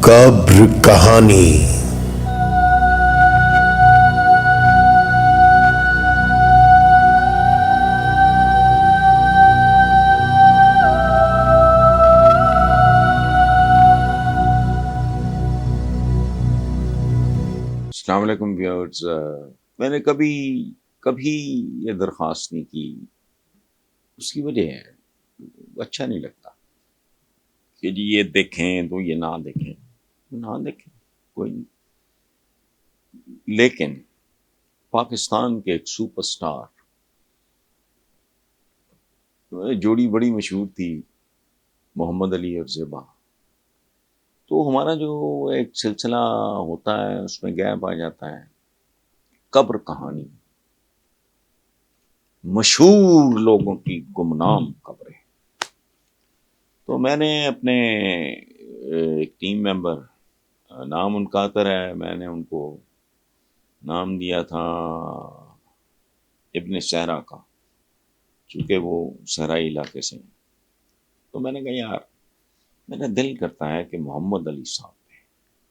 قبر کہانی۔ السلام علیکم ویورز، میں نے کبھی یہ درخواست نہیں کی۔ اس کی وجہ ہے اچھا نہیں لگتا کہ جی یہ دیکھیں تو یہ نہ دیکھیں کوئی نہیں، لیکن پاکستان کے ایک سپر سٹار جوڑی بڑی مشہور تھی، محمد علی اور زیبا، تو ہمارا جو ایک سلسلہ ہوتا ہے اس میں گیپ آ جاتا ہے۔ قبر کہانی، مشہور لوگوں کی گمنام قبریں۔ تو میں نے اپنے ایک ٹیم ممبر، نام ان کا عطر ہے، میں نے ان کو نام دیا تھا ابن صحرا کا، چونکہ وہ صحرائی علاقے سے ہیں۔ تو میں نے کہا یار میرا دل کرتا ہے کہ محمد علی صاحب ہے۔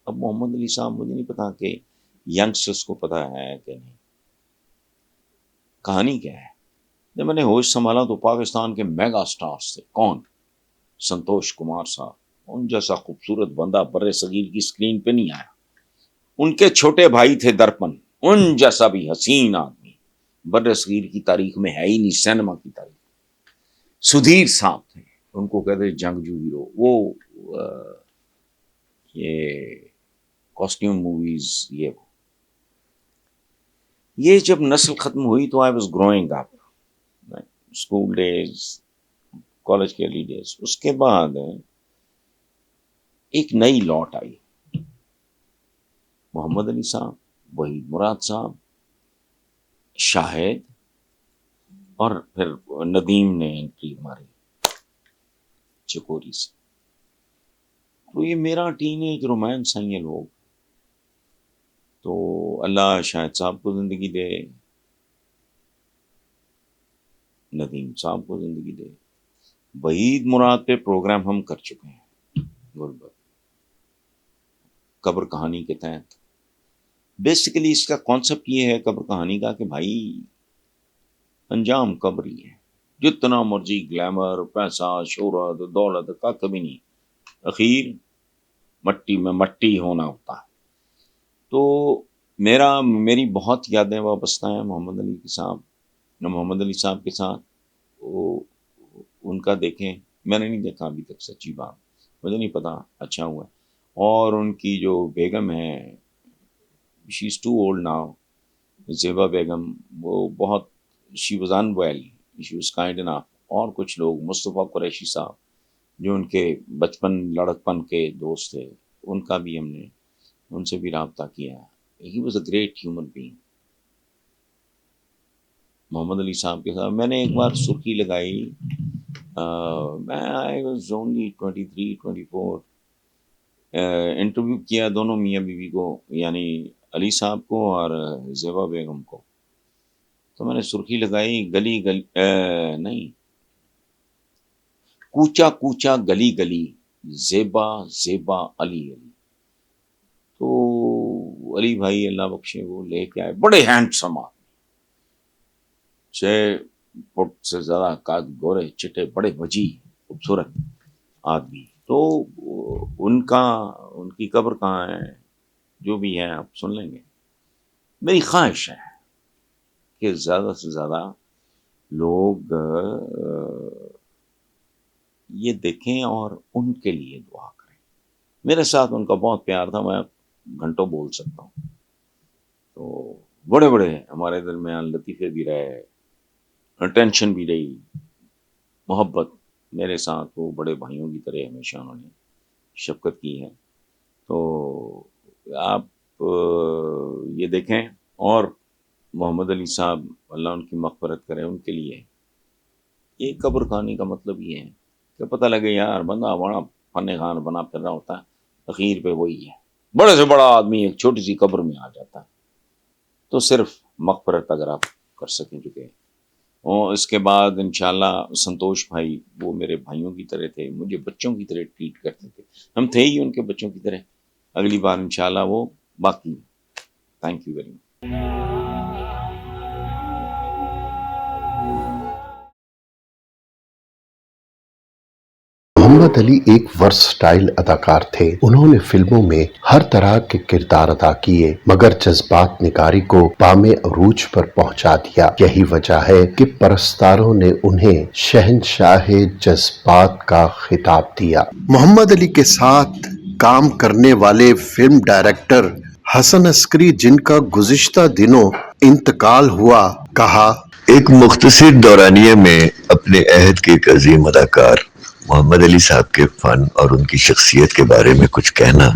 اب محمد علی صاحب مجھے نہیں پتا کہ ینگسٹرز کو پتا ہے کہ نہیں، کہانی کیا ہے۔ جب میں نے ہوش سنبھالا تو پاکستان کے میگا سٹارز تھے۔ کون؟ سنتوش کمار صاحب، ان جیسا خوبصورت بندہ برِ صغیر کی سکرین پہ نہیں آیا۔ ان کے چھوٹے بھائی تھے درپن، ان جیسا بھی حسین آدمی برِ صغیر کی تاریخ میں ہے ہی نہیں، سینما کی تاریخ۔ سدھیر صاحب تھے، ان کو کہتے جنگجو ہیرو، وہ یہ کاسٹیوم موویز، یہ جب نسل ختم ہوئی تو I was growing up, school days, college کے ارلی ڈیز۔ اس کے بعد ایک نئی لوٹ آئی، محمد علی صاحب، وحید مراد صاحب، شاہد، اور پھر ندیم نے انٹری ماری چکوری سے۔ تو یہ میرا ٹین ایج رومانس ہیں یہ لوگ۔ تو اللہ شاہد صاحب کو زندگی دے، ندیم صاحب کو زندگی دے۔ وحید مراد پہ پروگرام ہم کر چکے ہیں غربت قبر کہانی کے تحت۔ بیسیکلی اس کا کانسیپٹ یہ ہے قبر کہانی کا کہ بھائی انجام قبر ہی ہے، جتنا مرضی گلیمر، پیسہ، شہرت، دولت کا کبھی نہیں، اخیر مٹی میں مٹی ہونا ہوتا ہے۔ تو میری بہت یادیں وابستہ ہیں محمد علی صاحب کے ساتھ۔ ان کا دیکھیں، میں نے نہیں دیکھا ابھی تک، سچی بات مجھے نہیں پتا، اچھا ہوا۔ اور ان کی جو بیگم ہے، شی از ٹو اولڈ ناؤ، زیبا بیگم، وہ بہت، she was unwell, she was kind انف۔ اور کچھ لوگ، مصطفیٰ قریشی صاحب جو ان کے بچپن لڑکپن کے دوست تھے، ان کا بھی ہم نے ان سے بھی رابطہ کیا۔ He was a great human being. Muhammad Ali صاحب کے ساتھ میں نے ایک بار سرخی لگائی، میں آئی واز اونلی 23 24، انٹرویو کیا دونوں میاں بیوی کو، یعنی علی صاحب کو اور زیبا بیگم کو۔ تو میں نے سرخی لگائی، گلی گلی نہیں، کوچا کوچا گلی گلی، زیبا زیبا علی علی۔ تو علی بھائی اللہ بخشے وہ لے کے آئے، بڑے ہینڈسم آدمی، 6 فٹ سے زیادہ قد، گورے چٹے، بڑے وجی خوبصورت آدمی۔ تو ان کی قبر کہاں ہے، جو بھی ہے آپ سن لیں گے۔ میری خواہش ہے کہ زیادہ سے زیادہ لوگ یہ دیکھیں اور ان کے لیے دعا کریں۔ میرے ساتھ ان کا بہت پیار تھا، میں گھنٹوں بول سکتا ہوں۔ تو بڑے بڑے ہمارے درمیان لطیفے بھی رہے، ٹینشن بھی رہی، محبت میرے ساتھ وہ بڑے بھائیوں کی طرح ہمیشہ انہوں نے شفقت کی ہے۔ تو آپ یہ دیکھیں، اور محمد علی صاحب اللہ ان کی مغفرت کرے، ان کے لیے یہ قبر کہانی کا مطلب یہ ہے کہ پتہ لگے یار بندہ بڑا فن خان بنا پھر رہا ہوتا ہے، اخیر پہ وہی ہے، بڑے سے بڑا آدمی ایک چھوٹی سی قبر میں آ جاتا ہے۔ تو صرف مغفرت اگر آپ کر سکیں چکے، اور اس کے بعد انشاءاللہ سنتوش بھائی، وہ میرے بھائیوں کی طرح تھے، مجھے بچوں کی طرح ٹریٹ کرتے تھے، ہم تھے ہی ان کے بچوں کی طرح۔ اگلی بار انشاءاللہ وہ باقی. Thank you very much. Muhammad Ali ایک ورسٹائل اداکار تھے. انہوں نے فلموں میں ہر طرح کے کردار ادا کیے مگر جذبات نگاری کو بام عروج پر پہنچا دیا. یہی وجہ ہے کہ پرستاروں نے انہیں شہنشاہ جذبات کا خطاب دیا. محمد علی کے ساتھ کام کرنے والے فلم ڈائریکٹر حسن عسکری، جن کا گزشتہ دنوں انتقال ہوا، کہا: ایک مختصر دورانیے میں اپنے عہد کے ایک عظیم اداکار محمد علی صاحب کے فن اور ان کی شخصیت کے بارے میں کچھ کہنا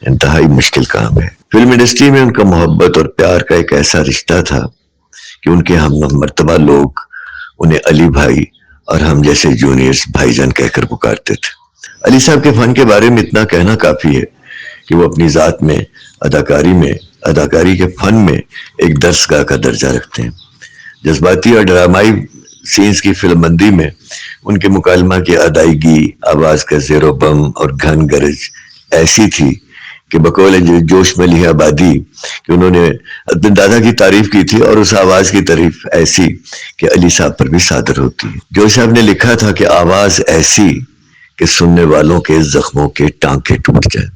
انتہائی مشکل کام ہے. فلم انڈسٹری میں ان کا محبت اور پیار کا ایک ایسا رشتہ تھا کہ ان کے ہم مرتبہ لوگ انہیں علی بھائی اور ہم جیسے جونیئرز بھائی جان کہہ کر پکارتے تھے. علی صاحب کے فن کے بارے میں اتنا کہنا کافی ہے کہ وہ اپنی ذات میں اداکاری کے فن میں ایک درسگاہ کا درجہ رکھتے ہیں. جذباتی اور ڈرامائی سینز کی فلم بندی میں ان کے مکالمہ کی ادائیگی، آواز کا زیر و بم اور گھن گرج ایسی تھی کہ بقول جوش میں لی آبادی کہ انہوں نے اپنے دادا کی تعریف کی تھی، اور اس آواز کی تعریف ایسی کہ علی صاحب پر بھی صادر ہوتی ہے. جوش صاحب نے لکھا تھا کہ آواز ایسی کہ سننے والوں کے زخموں کے ٹانکے ٹوٹ جائیں.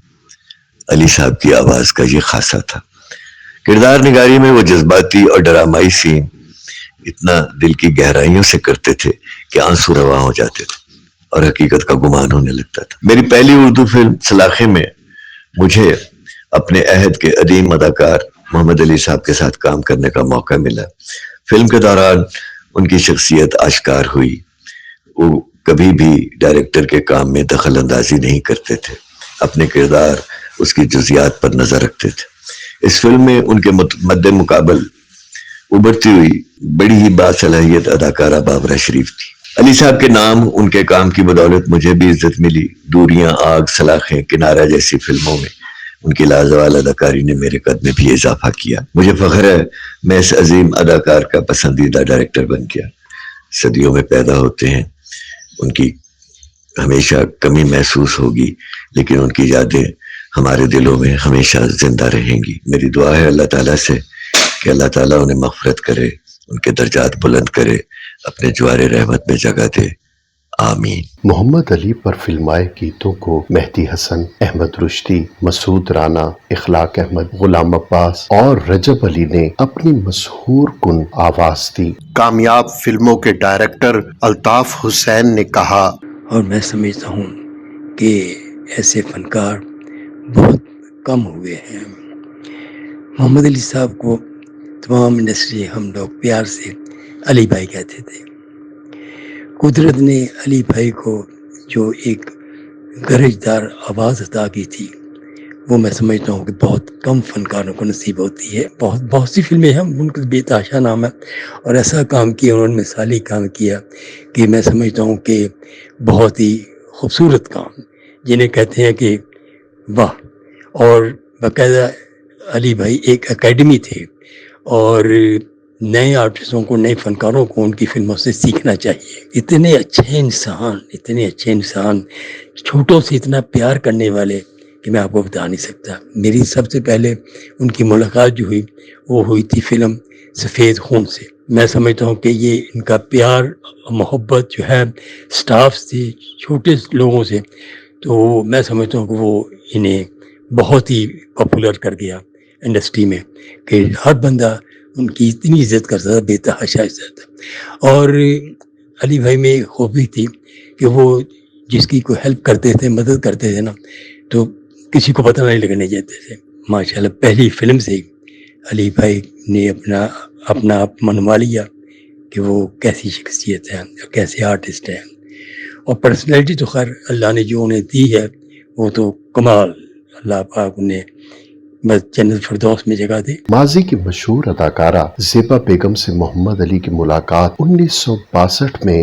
علی صاحب کی آواز کا یہ خاصہ تھا. کردار نگاری میں وہ جذباتی اور ڈرامائی سین اتنا دل کی گہرائیوں سے کرتے تھے کہ آنسو رواں ہو جاتے تھے اور حقیقت کا گمان ہونے لگتا تھا. میری پہلی اردو فلم سلاخے میں مجھے اپنے عہد کے عظیم اداکار محمد علی صاحب کے ساتھ کام کرنے کا موقع ملا. فلم کے دوران ان کی شخصیت آشکار ہوئی. وہ کبھی بھی ڈائریکٹر کے کام میں دخل اندازی نہیں کرتے تھے، اپنے کردار اس کی جزیات پر نظر رکھتے تھے. اس فلم میں ان کے مد مقابل ابھرتی ہوئی بڑی ہی باصلاحیت اداکارہ بابرہ شریف تھی. علی صاحب کے نام، ان کے کام کی بدولت مجھے بھی عزت ملی. دوریاں، آگ، سلاخیں، کنارہ جیسی فلموں میں ان کی لازوال اداکاری نے میرے قد میں بھی اضافہ کیا. مجھے فخر ہے میں اس عظیم اداکار کا پسندیدہ ڈائریکٹر بن گیا. صدیوں میں پیدا ہوتے ہیں، ان کی ہمیشہ کمی محسوس ہوگی، لیکن ان کی یادیں ہمارے دلوں میں ہمیشہ زندہ رہیں گی. میری دعا ہے اللہ تعالیٰ سے کہ اللہ تعالیٰ انہیں مغفرت کرے، ان کے درجات بلند کرے، اپنے جوار رحمت میں جگہ دے. آمین. محمد علی پر فلمائے گیتوں کو مہدی حسن، احمد رشدی، مسعود رانا، اخلاق احمد، غلام عباس اور رجب علی نے اپنی مسحور کن آواز دی. کامیاب فلموں کے ڈائریکٹر الطاف حسین نے کہا: اور میں سمجھتا ہوں کہ ایسے فنکار بہت کم ہوئے ہیں. محمد علی صاحب کو تمام انڈسٹری ہم لوگ پیار سے علی بھائی کہتے تھے. قدرت نے علی بھائی کو جو ایک گرجدار آواز عطا کی تھی، وہ میں سمجھتا ہوں کہ بہت کم فنکاروں کو نصیب ہوتی ہے. بہت سی فلمیں ہیں ان کا بے تحاشا نام ہے، اور ایسا کام کیا انہوں نے، مثالی کام کیا کہ میں سمجھتا ہوں کہ بہت ہی خوبصورت کام، جنہیں کہتے ہیں کہ واہ. اور باقاعدہ علی بھائی ایک اکیڈمی تھے، اور نئے آرٹسٹوں کو، نئے فنکاروں کو ان کی فلموں سے سیکھنا چاہیے. اتنے اچھے انسان، چھوٹوں سے اتنا پیار کرنے والے کہ میں آپ کو بتا نہیں سکتا. میری سب سے پہلے ان کی ملاقات جو ہوئی وہ ہوئی تھی فلم سفید خون سے. میں سمجھتا ہوں کہ یہ ان کا پیار، محبت جو ہے سٹاف سے، چھوٹے لوگوں سے، تو میں سمجھتا ہوں کہ وہ انہیں بہت ہی پاپولر کر گیا انڈسٹری میں، کہ ہر بندہ ان کی اتنی عزت کرتا تھا، بے تحاشا عزت. اور علی بھائی میں ایک خوبی تھی کہ وہ جس کی کوئی ہیلپ کرتے تھے، مدد کرتے تھے نا، تو کسی کو پتہ نہیں لگنے دیتے تھے. ماشاءاللہ پہلی فلم سے ہی علی بھائی نے اپنا آپ منوا لیا کہ وہ کیسی شخصیت ہے، کیسے آرٹسٹ ہے. اور پرسنالٹی تو خیر اللہ نے جو انہیں دی ہے وہ تو کمال. اللہ پاک انہیں بس جنت فردوس میں جگہ دے. ماضی کی مشہور اداکارہ زیبا بیگم سے محمد علی کی ملاقات 1962 میں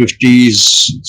50s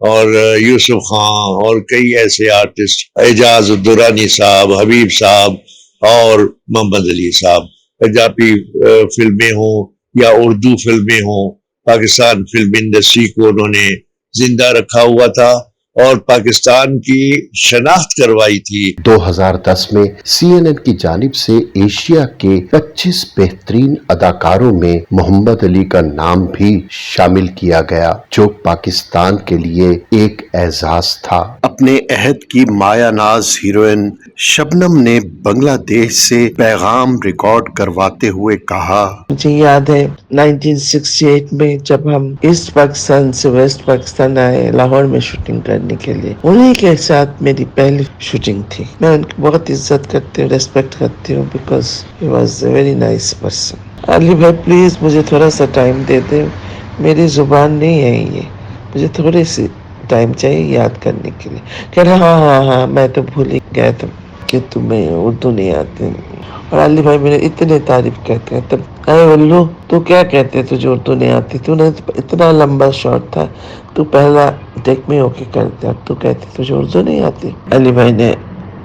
اور یوسف خان اور کئی ایسے آرٹسٹ، اعجاز الدرانی صاحب، حبیب صاحب اور محمد علی صاحب، پنجابی فلمیں ہوں یا اردو فلمیں ہوں، پاکستان فلم انڈسٹری کو انہوں نے زندہ رکھا ہوا تھا اور پاکستان کی شناخت کروائی تھی۔ 2010 میں سی این این کی جانب سے ایشیا کے 25 بہترین اداکاروں میں محمد علی کا نام بھی شامل کیا گیا، جو پاکستان کے لیے ایک اعزاز تھا۔ اپنے عہد کی مایا ناز ہیروئن شبنم نے بنگلہ دیش سے پیغام ریکارڈ کرواتے ہوئے کہا، مجھے یاد ہے 1968 میں جب ہم ایسٹ پاکستان سے ویسٹ پاکستان آئے لاہور میں شوٹنگ کرنے کے لیے، انہی کے ساتھ میری پہلی شوٹنگ تھی۔ میں ان کی بہت عزت کرتی ہوں، ریسپیکٹ کرتی ہوں، because he was a very nice person. Ali بھائی پلیز مجھے تھوڑا سا ٹائم دے دیں، میری زبان نہیں ہے یہ، مجھے تھوڑی سی ٹائم چاہیے یاد کرنے کے لیے۔ کہہ رہا ہاں میں تو بھول ہی گیا تھا کہ تمہیں اردو نہیں آتی۔ اور علی بھائی میرے اتنے تعریف کرتے ہیں، تب اے ولو تو کیا کہتے تجھے اردو نہیں آتی، تو نے اتنا لمبا شاٹ تھا، تو پہلا ٹیک میں ہو کے کرتے، اب تو کہتے تجھے اردو نہیں آتی۔ علی بھائی نے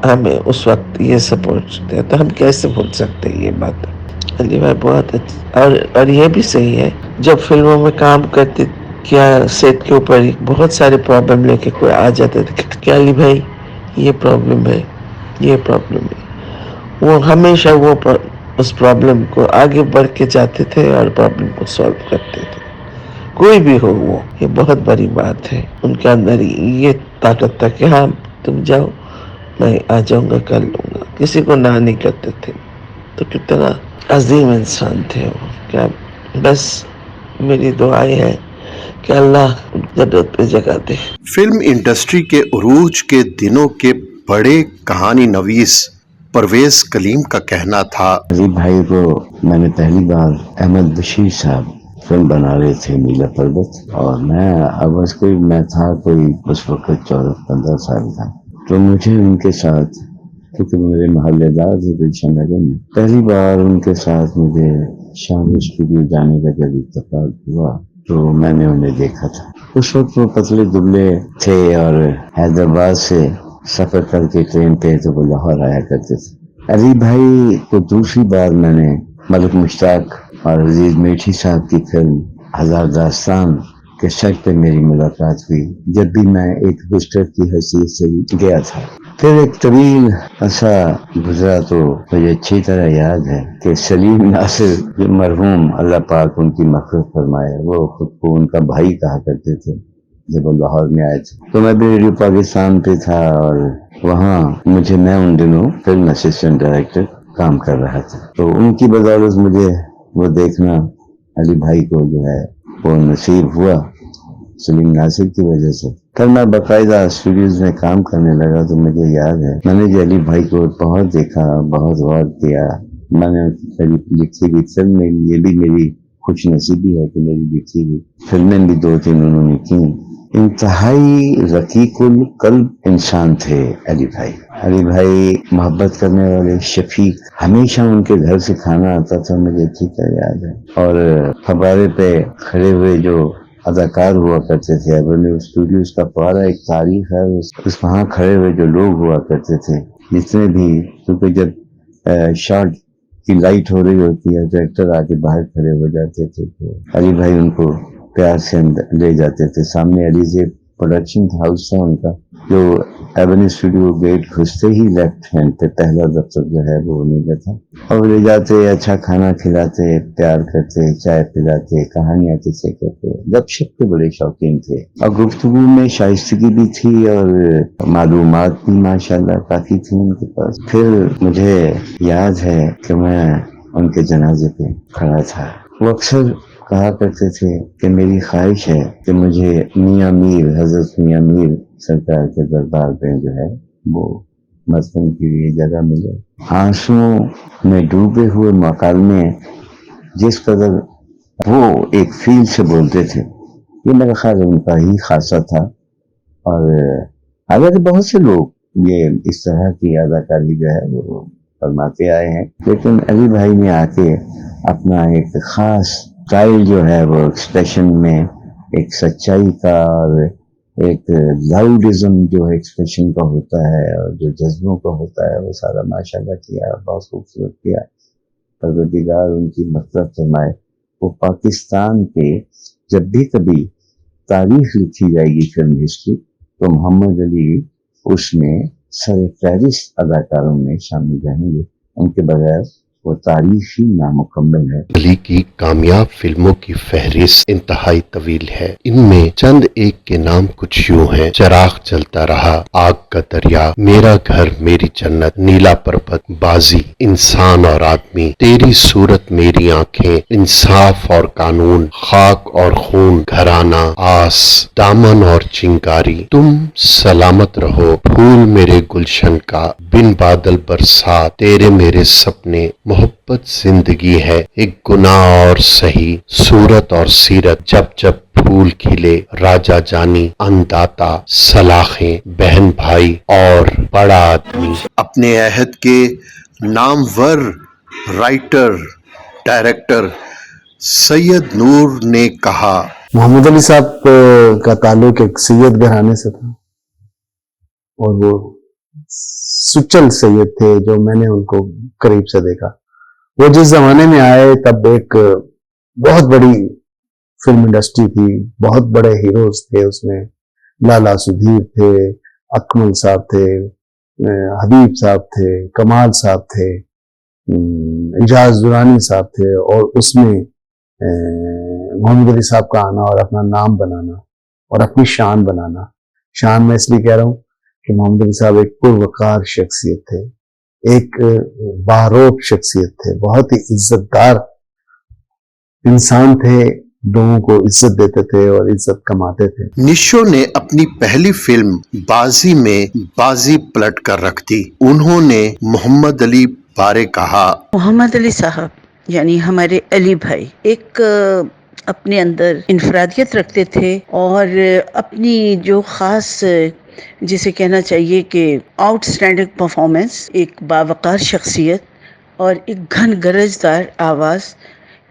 ہمیں اس وقت یہ سپورٹ دیا، تو ہم کیسے بھول سکتے یہ بات۔ علی بھائی بہت اچھا، اور یہ بھی صحیح ہے، جب فلموں میں کام کرتے کیا سیٹ کے اوپر بہت سارے پرابلم لے کے کوئی آ جاتے تھے کہ علی بھائی یہ پرابلم ہے، یہ پرابلم ہے، وہ ہمیشہ اس پرابلم کو آگے بڑھ کے جاتے تھے اور پرابلم کو سالو کرتے تھے، کوئی بھی ہو وہ۔ یہ بہت بڑی بات ہے، ان کے اندر یہ طاقت تھا کہ ہاں تم جاؤ میں آ جاؤں گا، کر لوں گا، کسی کو نہ نہیں کرتے تھے۔ تو کتنا عظیم انسان تھے وہ، کیا بس میری دعائیں ہے کہ اللہ جنت پہ جگہ دے۔ فلم انڈسٹری کے عروج کے دنوں کے بڑے کہانی نویس پرویز کلیم کا کہنا تھا، علی بھائی کو میں نے پہلی بار احمد بشیر صاحب فلم بنا رہے تھے نیلا پربت، اور میں تھا کوئی اس وقت 14-15 سال کا، تو مجھے ان کے ساتھ، کیونکہ میرے محلے دار تھے گلشن نگر میں، پہلی بار ان کے ساتھ مجھے شام اسٹوڈیو جانے کا جب اتفاق ہوا تو میں نے انہیں دیکھا تھا۔ اس وقت وہ پتلے دبلے تھے اور حیدرآباد سے سفر کر کے ٹرین پہ تو وہ لاہور آیا کرتے تھے۔ علی بھائی کو دوسری بار میں نے ملک مشتاق اور عزیز میٹھی صاحب کی فلم ہزار داستان کے سیٹ پہ میری ملاقات ہوئی، جب بھی میں ایک وزٹر کی حیثیت سے گیا تھا۔ پھر ایک طویل عرصہ گزرا تو مجھے اچھی طرح یاد ہے کہ سلیم ناصر جو مرحوم، اللہ پاک ان کی مغفرت فرمائے، وہ خود کو ان کا بھائی کہا کرتے تھے۔ جب وہ لاہور میں آئے تھے تو میں بھی ریڈیو پاکستان پہ تھا، اور وہاں میں ان دنوں فلم اسسٹنٹ ڈائریکٹر کام کر رہا تھا، تو ان کی بدولت مجھے وہ دیکھنا علی بھائی کو جو ہے وہ نصیب ہوا سلیم ناصر کی وجہ سے۔ پھر میں باقاعدہ اسٹوڈیوز میں کام کرنے لگا تو مجھے یاد ہے میں نے جو علی بھائی کو بہت دیکھا، بہت غور کیا۔ میں نے لکھی ہوئی فلم میں یہ بھی میری خوش نصیبی ہے کہ میری لکھی ہوئی فلمیں بھی 2-3 انہوں نے کی۔ انتہائی رقیق القلب انسان تھے علی بھائی۔ علی بھائی محبت کرنے والے، شفیق، ہمیشہ ان کے گھر سے کھانا آتا تھا، مجھے اچھی طرح یاد ہے۔ اور فوارے پہ کھڑے ہوئے جو اداکار ہوا کرتے تھے، ایونیو اسٹوڈیوز کا فوارہ ایک تاریخ ہے، اس وہاں کھڑے ہوئے جو لوگ ہوا کرتے تھے جتنے بھی، کیونکہ جب شارٹ کی لائٹ ہو رہی ہوتی ہے تو ایکٹر آ کے باہر کھڑے ہو جاتے تھے، تو علی بھائی ان کو پیار سے لے جاتے تھے۔ سامنے علی سے پروڈکشن ہاؤس تھا ان کا، جو ایونیو اسٹوڈیو گیٹ گھستے ہی لیفٹ ہینڈ پہ پہلا دفتر جو ہے وہ انہیں کا تھا، اور لے جاتے، اچھا کھانا کھلاتے، پیار کرتے، چائے پلاتے، کہانیاں قصے کرتے، گپ شپ کے بڑے شوقین تھے، اور گفتگو میں شائستگی بھی تھی اور معلومات بھی ماشاءاللہ کافی تھی ان کے پاس۔ پھر مجھے یاد ہے کہ میں ان کے جنازے پہ کھڑا تھا، وہ اکثر کہا کرتے تھے کہ میری خواہش ہے کہ مجھے میاں میر، حضرت میاں میر سرکار کے دربار پہ جو ہے وہ مدفن کے لیے جگہ ملے۔ آنسوؤں میں ڈوبے ہوئے مکالمے جس قدر وہ ایک فیل سے بولتے تھے، یہ میرا خیال ان کا ہی خاصہ تھا۔ اور حالانکہ بہت سے لوگ یہ اس طرح کی اداکاری جو ہے وہ فرماتے آئے ہیں، لیکن علی بھائی نے آ کے اپنا ایک خاص اسٹائل جو ہے وہ ایکسپریشن میں ایک سچائی کا اور ایک لاؤڈزم جو ایکسپریشن کا ہوتا ہے اور جو جذبوں کا ہوتا ہے وہ سارا ماشاءاللہ کیا، بہت خوبصورت کیا. پروردگار ان کی مغفرت فرمائے. وہ پاکستان کے جب بھی کبھی تاریخ لکھی جائے گی فلم ہسٹری تو محمد علی اس میں سر فہرست اداکاروں میں شامل رہیں گے. ان کے بغیر وہ تاریخ ہی نامکمل ہے. علی کی کامیاب فلموں کی فہرست انتہائی طویل ہے. ان میں چند ایک کے نام کچھ یوں ہیں: چراغ جلتا رہا، آگ کا دریا، میرا گھر میری جنت، نیلا پربت، بازی، انسان اور آدمی، تیری صورت میری آنکھیں، انصاف اور قانون، خاک اور خون، گھرانہ، آس، دامن اور چنگاری، تم سلامت رہو، پھول میرے گلشن کا، بن بادل برسات، تیرے میرے سپنے، محبت زندگی ہے، ایک گناہ اور صحیح، صورت اور سیرت، جب جب پھول کھلے، راجا جانی، انداتا، سلاخیں، بہن بھائی اور بڑا آدمی. اپنے عہد کے نامور رائٹر ڈائریکٹر سید نور نے کہا: محمد علی صاحب کا تعلق ایک سید گھرانے سے تھا اور وہ سچل سید تھے جو میں نے ان کو قریب سے دیکھا. وہ جس زمانے میں آئے تب ایک بہت بڑی فلم انڈسٹری تھی، بہت بڑے ہیروز تھے اس میں. لالا سدھیر تھے، اکمل صاحب تھے، حبیب صاحب تھے، کمال صاحب تھے، اجاز درانی صاحب تھے، اور اس میں محمد علی صاحب کا آنا اور اپنا نام بنانا اور اپنی شان بنانا. شان میں اس لیے کہہ رہا ہوں کہ محمد علی صاحب ایک پروقار شخصیت تھے، ایک باروب شخصیت تھے، بہت ہی عزت دار انسان تھے، لوگوں کو عزت دیتے تھے اور عزت کماتے تھے. نشو نے اپنی پہلی فلم بازی میں بازی پلٹ کر رکھ دی. انہوں نے محمد علی بارے کہا: محمد علی صاحب یعنی ہمارے علی بھائی ایک اپنے اندر انفرادیت رکھتے تھے اور اپنی جو خاص جسے کہنا چاہیے کہ آؤٹ اسٹینڈنگ پرفارمنس، ایک باوقار شخصیت اور ایک گھن گرجدار آواز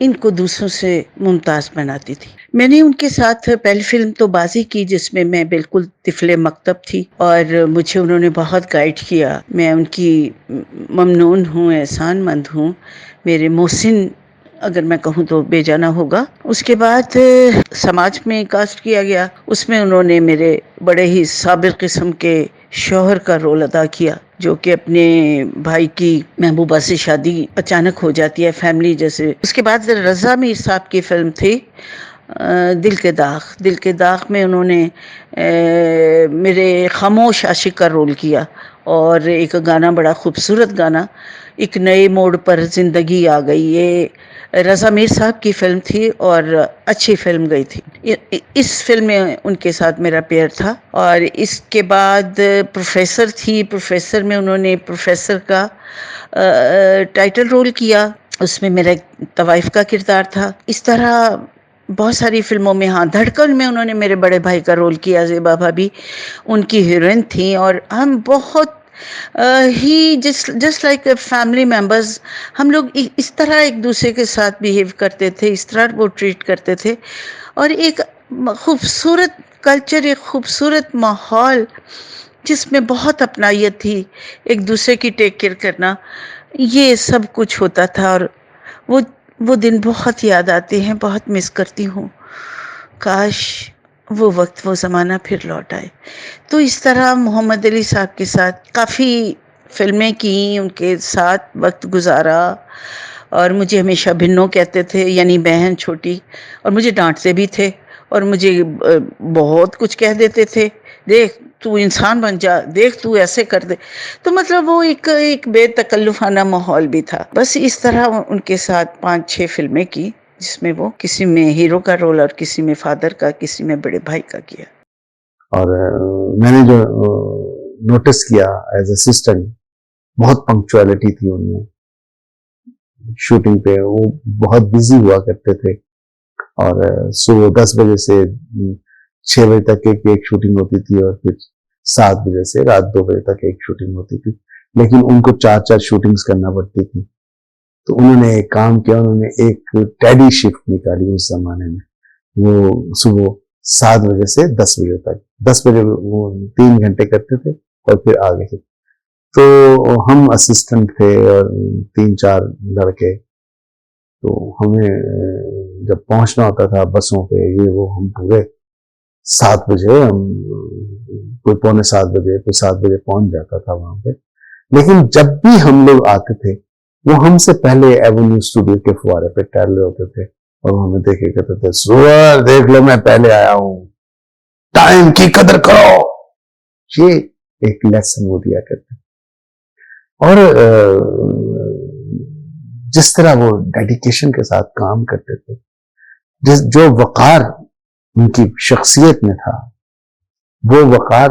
ان کو دوسروں سے ممتاز بناتی تھی. میں نے ان کے ساتھ پہلی فلم تو بازی کی جس میں میں بالکل طفل مکتب تھی اور مجھے انہوں نے بہت گائیڈ کیا. میں ان کی ممنون ہوں، احسان مند ہوں. میرے محسن اگر میں کہوں تو بے جانا ہوگا. اس کے بعد سماج میں کاسٹ کیا گیا، اس میں انہوں نے میرے بڑے ہی صابر قسم کے شوہر کا رول ادا کیا جو کہ اپنے بھائی کی محبوبہ سے شادی اچانک ہو جاتی ہے فیملی جیسے. اس کے بعد رضا میر صاحب کی فلم تھی دل کے داغ. دل کے داغ میں انہوں نے میرے خاموش عاشق کا رول کیا اور ایک گانا، بڑا خوبصورت گانا، ایک نئے موڑ پر زندگی آ گئی، یہ رضا میر صاحب کی فلم تھی اور اچھی فلم گئی تھی. اس فلم میں ان کے ساتھ میرا پیئر تھا. اور اس کے بعد پروفیسر تھی. پروفیسر میں انہوں نے پروفیسر کا ٹائٹل رول کیا، اس میں میرا طوائف کا کردار تھا. اس طرح بہت ساری فلموں میں. ہاں، دھڑکن میں انہوں نے میرے بڑے بھائی کا رول کیا، زیبا بھابھی ان کی ہیروئن تھیں اور ہم بہت he just like family members ہم لوگ اس طرح ایک دوسرے کے ساتھ بیہیو کرتے تھے، اس طرح وہ ٹریٹ کرتے تھے اور ایک خوبصورت کلچر، ایک خوبصورت ماحول جس میں بہت اپنائیت تھی، ایک دوسرے کی ٹیک کیئر کرنا، یہ سب کچھ ہوتا تھا. اور وہ دن بہت یاد آتے ہیں، بہت مس کرتی ہوں. کاش وہ وقت، وہ زمانہ پھر لوٹ آئے. تو اس طرح محمد علی صاحب کے ساتھ کافی فلمیں کی، ان کے ساتھ وقت گزارا اور مجھے ہمیشہ بھنو کہتے تھے، یعنی بہن چھوٹی، اور مجھے ڈانٹتے بھی تھے اور مجھے بہت کچھ کہہ دیتے تھے، دیکھ تو انسان بن جا، دیکھ تو ایسے کر دے. تو مطلب وہ ایک بے تکلفانہ ماحول بھی تھا. بس اس طرح ان کے ساتھ 5-6 فلمیں کی جس میں وہ کسی میں ہیرو کا رول اور کسی میں فادر کا، کسی میں بڑے بھائی کا کیا. اور میں نے جو نوٹس کیا ایز اسسٹنٹ، بہت پنکچویلٹی تھی ان میں. شوٹنگ پہ وہ بہت بزی ہوا کرتے تھے اور صبح 10 بجے سے 6 بجے تک ایک شوٹنگ ہوتی تھی اور پھر 7 بجے سے رات 2 بجے تک ایک شوٹنگ ہوتی تھی. لیکن ان کو 4 شوٹنگز کرنا پڑتی تھی. تو انہوں نے ایک کام کیا، انہوں نے ایک ٹیڈی شفٹ نکالی اس زمانے میں. وہ صبح 7 بجے سے 10 بجے تک. 10 بجے وہ 3 گھنٹے کرتے تھے اور پھر آگے سے. تو ہم اسسٹنٹ تھے اور 3-4 لڑکے. تو ہمیں جب پہنچنا ہوتا تھا بسوں پہ یہ وہ, ہم پورے 7 بجے, ہم کوئی 6:45 بجے کوئی 7 بجے پہنچ جاتا تھا وہاں پہ. لیکن جب بھی ہم لوگ آتے تھے وہ ہم سے پہلے ایونیو اسٹوڈیو کے فوارے پہ ٹہل رہے ہوتے تھے اور ہمیں دیکھے کہتے تھے, سور دیکھ لو میں پہلے آیا ہوں, ٹائم کی قدر کرو. یہ ایک لیسن وہ دیا کرتے. اور جس طرح وہ ڈیڈیکیشن کے ساتھ کام کرتے تھے, جو وقار ان کی شخصیت میں تھا وہ وقار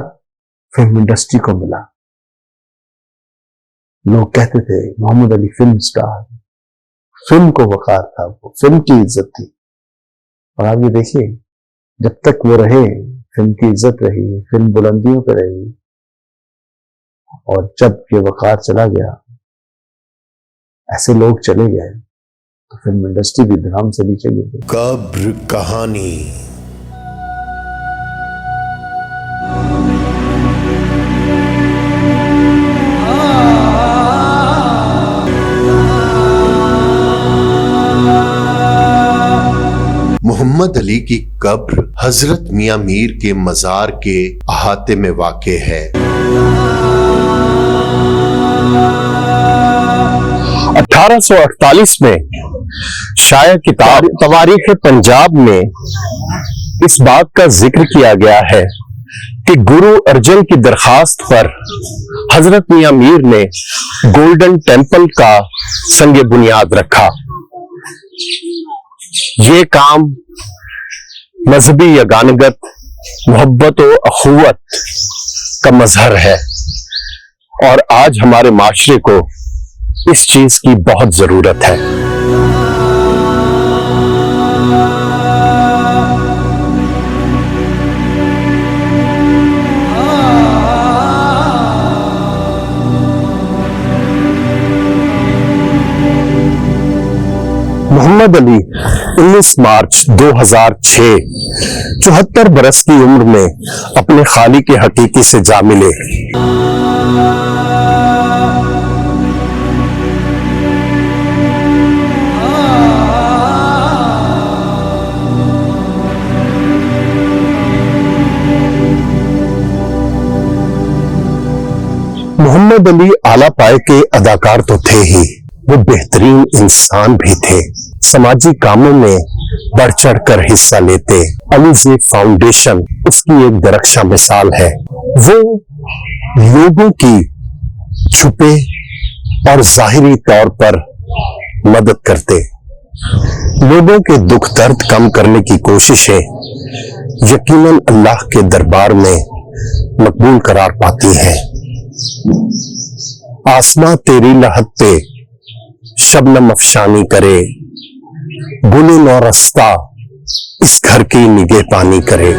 فلم انڈسٹری کو ملا. لوگ کہتے تھے محمد علی فلم سٹار, فلم کو وقار تھا, وہ فلم کی عزت تھی. اور آپ یہ دیکھیے جب تک وہ رہے فلم کی عزت رہی, فلم بلندیوں پہ رہی, اور جب یہ وقار چلا گیا, ایسے لوگ چلے گئے تو فلم انڈسٹری بھی دھڑام سے نیچے گر گئی. قبر کہانی. محمد علی کی قبر حضرت میاں میر کے مزار کے احاطے میں واقع ہے. 1848 میں شائع کتاب تواریخ پنجاب میں اس بات کا ذکر کیا گیا ہے کہ گرو ارجن کی درخواست پر حضرت میاں میر نے گولڈن ٹیمپل کا سنگ بنیاد رکھا. یہ کام مذہبی یگانگت, محبت و اخوت کا مظہر ہے, اور آج ہمارے معاشرے کو اس چیز کی بہت ضرورت ہے. محمد علی 19 مارچ 2006 74 برس کی عمر میں اپنے خالق حقیقی سے جا ملے. محمد علی اعلیٰ پائے کے اداکار تو تھے ہی, وہ بہترین انسان بھی تھے. سماجی کاموں میں بڑھ چڑھ کر حصہ لیتے. علی زی فاؤنڈیشن اس کی ایک درخشاں مثال ہے. وہ لوگوں کی چھپے اور ظاہری طور پر مدد کرتے. لوگوں کے دکھ درد کم کرنے کی کوششیں یقیناً اللہ کے دربار میں مقبول قرار پاتی ہیں. آسماں تیری لحد پہ شبنم افشانی کرے, گل نو رستہ اس گھر کی نگہ پانی کرے.